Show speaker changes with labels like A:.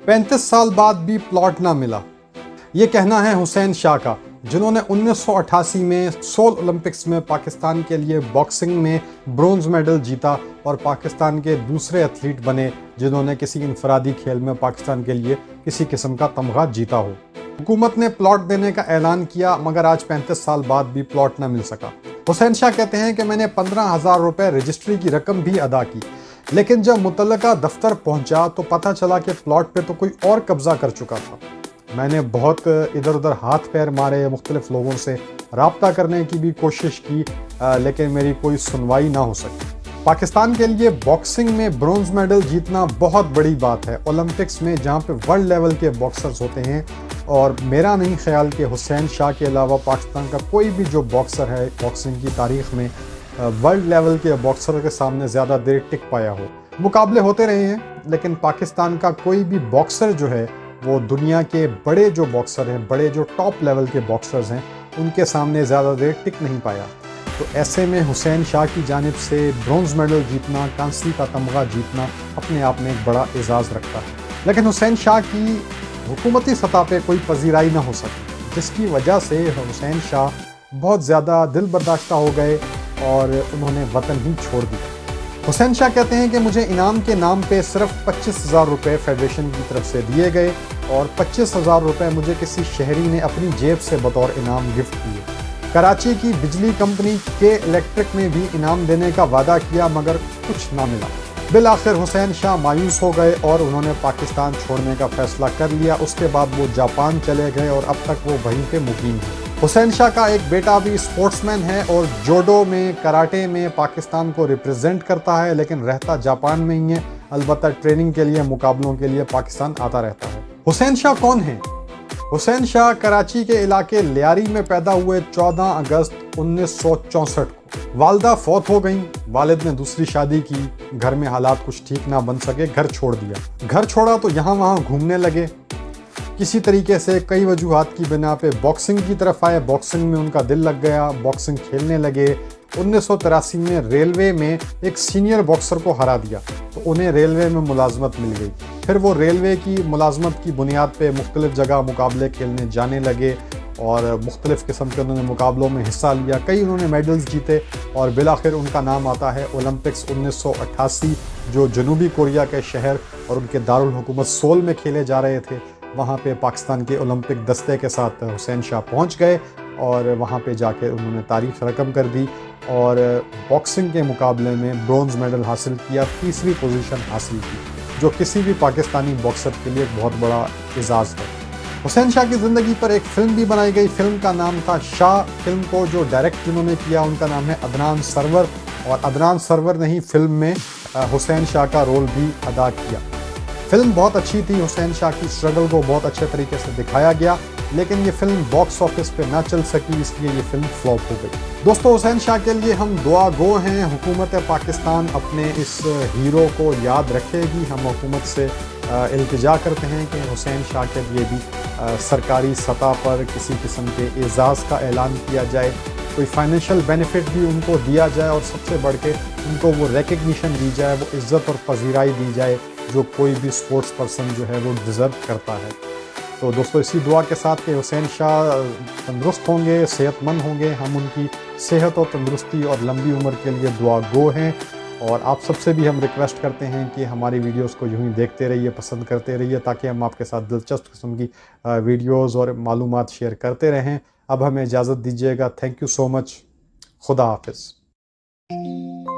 A: 35 साल बाद भी प्लॉट ना मिला, ये कहना है हुसैन शाह का, जिन्होंने 1988 में सोल ओलंपिक्स में पाकिस्तान के लिए बॉक्सिंग में ब्रोंज मेडल जीता और पाकिस्तान के दूसरे एथलीट बने जिन्होंने किसी इनफरादी खेल में पाकिस्तान के लिए किसी किस्म का तमगा जीता हो। हुकूमत ने प्लॉट देने का ऐलान किया, मगर आज 35 साल बाद भी प्लॉट न मिल सका। हुसैन शाह कहते हैं कि मैंने 15,000 रुपये रजिस्ट्री की रकम भी अदा की, लेकिन जब मुतल्लका दफ्तर पहुंचा तो पता चला कि प्लॉट पे तो कोई और कब्जा कर चुका था। मैंने बहुत इधर उधर हाथ पैर मारे, मुख्तलिफ लोगों से रब्ता करने की भी कोशिश की, लेकिन मेरी कोई सुनवाई ना हो सकी। पाकिस्तान के लिए बॉक्सिंग में ब्रोंज मेडल जीतना बहुत बड़ी बात है, ओलंपिक्स में जहाँ पे वर्ल्ड लेवल के बॉक्सर्स होते हैं। और मेरा नहीं ख्याल कि हुसैन शाह के अलावा पाकिस्तान का कोई भी जो बॉक्सर है बॉक्सिंग की तारीख में वर्ल्ड लेवल के बॉक्सर के सामने ज़्यादा देर टिक पाया हो। मुकाबले होते रहे हैं, लेकिन पाकिस्तान का कोई भी बॉक्सर जो है वो दुनिया के बड़े जो बॉक्सर हैं, बड़े जो टॉप लेवल के बॉक्सर्स हैं, उनके सामने ज़्यादा देर टिक नहीं पाया। तो ऐसे में हुसैन शाह की जानिब से ब्रोंज मेडल जीतना, कांसी का तमगा जीतना अपने आप में एक बड़ा एजाज़ रखता है। लेकिन हुसैन शाह की हुकूमती सतह पे कोई पजीराई ना हो सकी, जिसकी वजह से हुसैन शाह बहुत ज़्यादा दिल बर्दाश्ता हो गए और उन्होंने वतन ही छोड़ दिया। हुसैन शाह कहते हैं कि मुझे इनाम के नाम पे सिर्फ 25,000 रुपये फेडरेशन की तरफ से दिए गए और 25,000 रुपये मुझे किसी शहरी ने अपनी जेब से बतौर इनाम गिफ्ट किए। कराची की बिजली कंपनी के इलेक्ट्रिक ने भी इनाम देने का वादा किया, मगर कुछ ना मिला। बिल आखिर हुसैन शाह मायूस हो गए और उन्होंने पाकिस्तान छोड़ने का फैसला कर लिया। उसके बाद वो जापान चले गए और अब तक वो वहीं पे मुकीम हैं। हुसैन शाह का एक बेटा भी स्पोर्ट्समैन है और जोडो में, कराटे में पाकिस्तान को रिप्रेजेंट करता है, लेकिन रहता जापान में ही है। अलबत्ता ट्रेनिंग के लिए, मुकाबलों के लिए पाकिस्तान आता रहता है। हुसैन शाह कौन है? हुसैन शाह कराची के इलाके लियारी में पैदा हुए 14 अगस्त 1964 को। वालदा फौत हो गई, वालिद ने दूसरी शादी की, घर में हालात कुछ ठीक ना बन सके, घर छोड़ दिया। घर छोड़ा तो यहाँ वहाँ घूमने लगे, किसी तरीके से कई वजूहात की बिना पे बॉक्सिंग की तरफ आए। बॉक्सिंग में उनका दिल लग गया, बॉक्सिंग खेलने लगे। 1983 में रेलवे में एक सीनियर बॉक्सर को हरा दिया तो उन्हें रेलवे में मुलाजमत मिल गई। फिर वो रेलवे की मुलाजमत की बुनियाद पे मुख्तलिफ जगह मुकाबले खेलने जाने लगे और मुख्तलिफ किस्म के उन्होंने मुकाबलों में हिस्सा लिया। कई उन्होंने मेडल्स जीते और बिलाखिर उनका नाम आता है ओलंपिक्स 1988, जो जनूबी कोरिया के शहर और उनके दारुल हुकूमत सोल में खेले जा रहे थे। वहाँ पे पाकिस्तान के ओलंपिक दस्ते के साथ हुसैन शाह पहुँच गए और वहाँ पे जाके उन्होंने तारीख रकम कर दी और बॉक्सिंग के मुकाबले में ब्रोंज मेडल हासिल किया, तीसरी पोजीशन हासिल की, जो किसी भी पाकिस्तानी बॉक्सर के लिए एक बहुत बड़ा एजाज़ है। हुसैन शाह की ज़िंदगी पर एक फ़िल्म भी बनाई गई। फ़िल्म का नाम था शाह। फिल्म को जो डायरेक्ट जिन्होंने किया उनका नाम है अदनान सरवर, और अदनान सरवर ने ही फिल्म में हुसैन शाह का रोल भी अदा किया। फिल्म बहुत अच्छी थी, हुसैन शाह की स्ट्रगल को बहुत अच्छे तरीके से दिखाया गया, लेकिन ये फिल्म बॉक्स ऑफिस पे ना चल सकी, इसलिए ये फिल्म फ्लॉप हो गई। दोस्तों, हुसैन शाह के लिए हम दुआ गो हैं। हुकूमत पाकिस्तान अपने इस हीरो को याद रखेगी। हम हुकूमत से इल्तिजा करते हैं कि हुसैन शाह के लिए भी सरकारी सतह पर किसी किस्म के एजाज़ का ऐलान किया जाए, कोई फाइनेंशियल बेनिफिट भी उनको दिया जाए और सबसे बढ़ के उनको वो रिकग्निशन दी जाए, वो इज़्ज़त और पजीराई दी जाए जो कोई भी स्पोर्ट्स पर्सन जो है वो डिज़र्व करता है। तो दोस्तों, इसी दुआ के साथ कि हुसैन शाह तंदुरुस्त होंगे, सेहतमंद होंगे, हम उनकी सेहत और तंदुरुस्ती और लंबी उम्र के लिए दुआ गो हैं। और आप सबसे भी हम रिक्वेस्ट करते हैं कि हमारी वीडियोस को यूँ ही देखते रहिए, पसंद करते रहिए, ताकि हम आपके साथ दिलचस्प किस्म की वीडियोस और मालूमात शेयर करते रहें। अब हमें इजाज़त दीजिएगा। Thank you so much. खुदा हाफिज़।